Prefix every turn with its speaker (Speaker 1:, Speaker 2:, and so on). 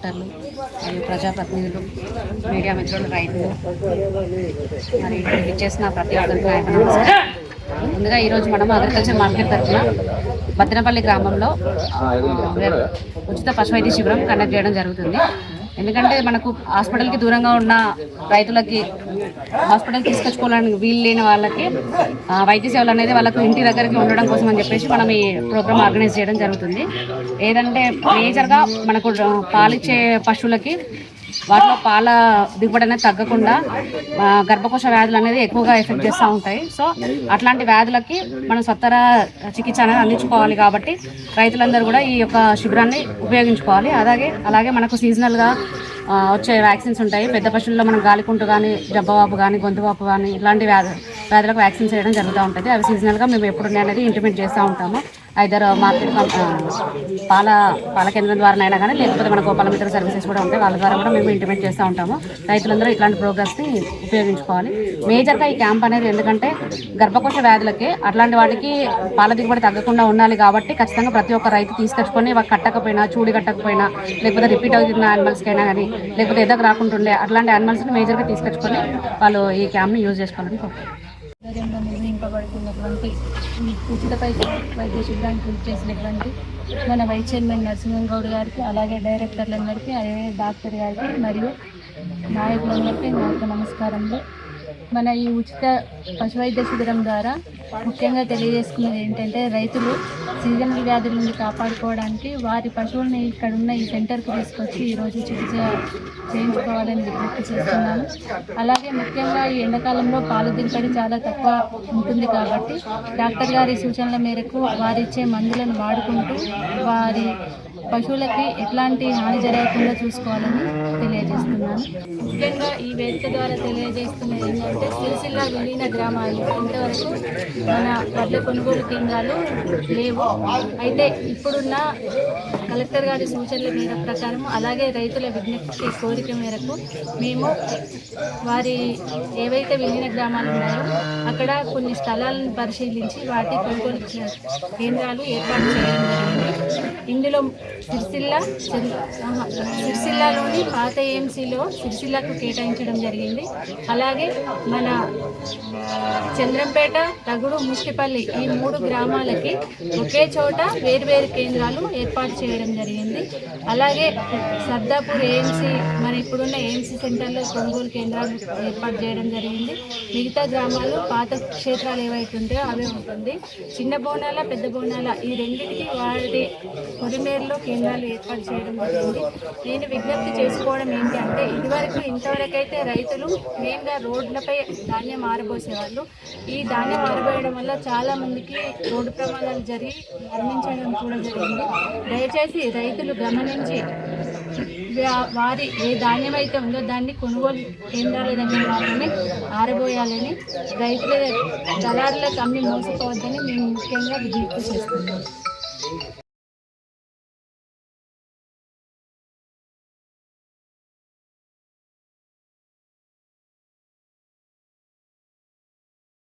Speaker 1: డాక్టర్లు మరియు ప్రజాప్రతినిధులు, మీడియా మిత్రులు, రైతులు మరి ఇక్కడికి ఇచ్చేసిన ప్రతి ఒక్కరికి ఆయన నమస్కారం. ముందుగా ఈరోజు మనం అగ్రికల్చర్ మార్కెట్ తరఫున బద్దనపల్లి గ్రామంలో ఉచిత పశు వైద్య శిబిరం కండక్ట్ చేయడం జరుగుతుంది. ఎందుకంటే మనకు హాస్పిటల్కి దూరంగా ఉన్న రైతులకి హాస్పిటల్ తీసుకొచ్చుకోవడానికి వీలు లేని వాళ్ళకి వైద్య సేవలు అనేది వాళ్ళకు ఇంటి దగ్గరికి ఉండడం కోసం అని చెప్పేసి మనం ఈ ప్రోగ్రామ్ ఆర్గనైజ్ చేయడం జరుగుతుంది. ఏదంటే మేజర్గా మనకు పాలిచ్చే పశువులకి వాటిలో పాల దిగుబడి అనేది తగ్గకుండా గర్భకోశ వ్యాధులు అనేది ఎక్కువగా ఎఫెక్ట్ చేస్తూ ఉంటాయి. సో అట్లాంటి వ్యాధులకి మనం సత్వర చికిత్స అనేది అందించుకోవాలి. కాబట్టి రైతులందరూ కూడా ఈ యొక్క శిబిరాన్ని ఉపయోగించుకోవాలి. అలాగే మనకు సీజనల్గా వచ్చే వ్యాక్సిన్స్ ఉంటాయి. పెద్ద పశువుల్లో మనం గాలికుంటు కానీ, జబ్బవాపు కానీ, గొంతువాపు కానీ ఇలాంటి వ్యాధులకు వ్యాక్సిన్స్ వేయడం జరుగుతూ ఉంటుంది. అవి సీజనల్గా మేము ఎప్పుడు అనేది ఇంటిమేట్ చేస్తూ ఉంటాము. ఐదర్ మార్కెట్ పాల కేంద్రం ద్వారానైనా కానీ, లేకపోతే మన గోపాలమిత్ర సర్వీసెస్ కూడా ఉంటాయి, వాళ్ళ ద్వారా కూడా మేము ఇంటిమేట్ చేస్తూ ఉంటాము. రైతులందరూ ఇట్లాంటి ప్రోగ్రామ్స్ని ఉపయోగించుకోవాలి. మేజర్గా ఈ క్యాంప్ అనేది ఎందుకంటే గర్భకోశ వ్యాధులకి అట్లాంటి వాటికి పాల దిగుబడి తగ్గకుండా ఉండాలి. కాబట్టి ఖచ్చితంగా ప్రతి ఒక్క రైతు తీసుకొచ్చుకొని కట్టకపోయినా, చూడి కట్టకపోయినా, లేకపోతే రిపీట్ అవుతున్న యానిమల్స్కి అయినా కానీ, లేకపోతే ఎదగ రాకుంటుండే అట్లాంటి యానిమల్స్ని మేజర్గా తీసుకొచ్చుకొని వాళ్ళు ఈ క్యాంప్ని యూజ్ చేసుకోవాలని
Speaker 2: నిర్వహింపబడుతున్నటువంటి ఉచిత వైద్య శిబిరానికి చేసినటువంటి మన వైస్ చైర్మన్ నరసింహన్ గౌడ్ గారికి, అలాగే డైరెక్టర్లందరికీ, అలాగే డాక్టర్ గారికి మరియు నాయకులందరికీ నాకు నమస్కారములు. మన ఈ ఉచిత పశువైద్య శిబిరం ద్వారా ముఖ్యంగా తెలియజేసుకున్నది ఏంటంటే, రైతులు సీజనల్ వ్యాధుల నుండి కాపాడుకోవడానికి వారి పశువుల్ని ఇక్కడున్న ఈ సెంటర్కి తీసుకొచ్చి ఈరోజు చికిత్స చేయించుకోవాలని విజ్ఞప్తి చేస్తున్నాను. అలాగే ముఖ్యంగా ఈ ఎండాకాలంలో పాల దిగుబడి చాలా తక్కువ ఉంటుంది. కాబట్టి డాక్టర్ గారి సూచనల మేరకు వారిచ్చే మందులను వాడుకుంటూ వారి పశువులకి ఎట్లాంటి హాని జరగకుండా చూసుకోవాలని తెలియజేస్తున్నాను. ముఖ్యంగా ఈ వేదిక ద్వారా తెలియజేస్తున్నది ఏంటంటే, సిరిసిల్ల విలీన గ్రామాలు ఇంతవరకు మన వడ్ల కొనుగోలు కేంద్రాలు లేవు. అయితే ఇప్పుడున్న కలెక్టర్ గారి సూచనల ప్రకారం, అలాగే రైతుల విజ్ఞప్తి కోరిక మేరకు మేము వారి ఏవైతే విలీన గ్రామాలు ఉన్నాయో అక్కడ కొన్ని స్థలాలను పరిశీలించి వాటి కొనుగోలు కేంద్రాలు ఏర్పాటు చేయడం జరిగింది. ఇందులో సిరిసిల్లలోని పాత ఏఎంసీలో సిరిసిల్లకు కేటాయించడం జరిగింది. అలాగే మన చంద్రంపేట, తగుడు, ముష్టిపల్లి ఈ 3 గ్రామాలకి ఒకే చోట వేర్వేరు కేంద్రాలు ఏర్పాటు చేయడం జరిగింది. అలాగే సర్దాపూర్ ఏఎంసీ, మన ఇప్పుడున్న ఏఎంసీ సెంటర్లో కొనుగోలు కేంద్రాలు ఏర్పాటు చేయడం జరిగింది. మిగతా గ్రామాలు పాత క్షేత్రాలు ఏవైతే ఉంటాయో అవే ఉంటుంది. చిన్న బోనాల, పెద్ద బోనాల ఈ రెండింటికి వారి కొరిమేరులో కేంద్రాలు ఏర్పాటు చేయడం జరిగింది. నేను విజ్ఞప్తి చేసుకోవడం ఏంటి అంటే, ఇంతవరకైతే రైతులు మెయిన్గా రోడ్లపై ధాన్యం ఆరబోసేవాళ్ళు. ఈ ధాన్యం ఆరబోయడం వల్ల చాలా మందికి రోడ్డు ప్రమాదాలు జరిగి మరణించడం కూడా జరిగింది. దయచేసి రైతులు గమనించి వారి ఏ ధాన్యం అయితే ఉందో దాన్ని కొనుగోలు కేంద్రాల దగ్గర మాత్రమే ఆరబోయాలని, రైతుల దళారులకు అమ్మి మోసపోవద్దని మేము ముఖ్యంగా విజ్ఞప్తి చేస్తున్నాం.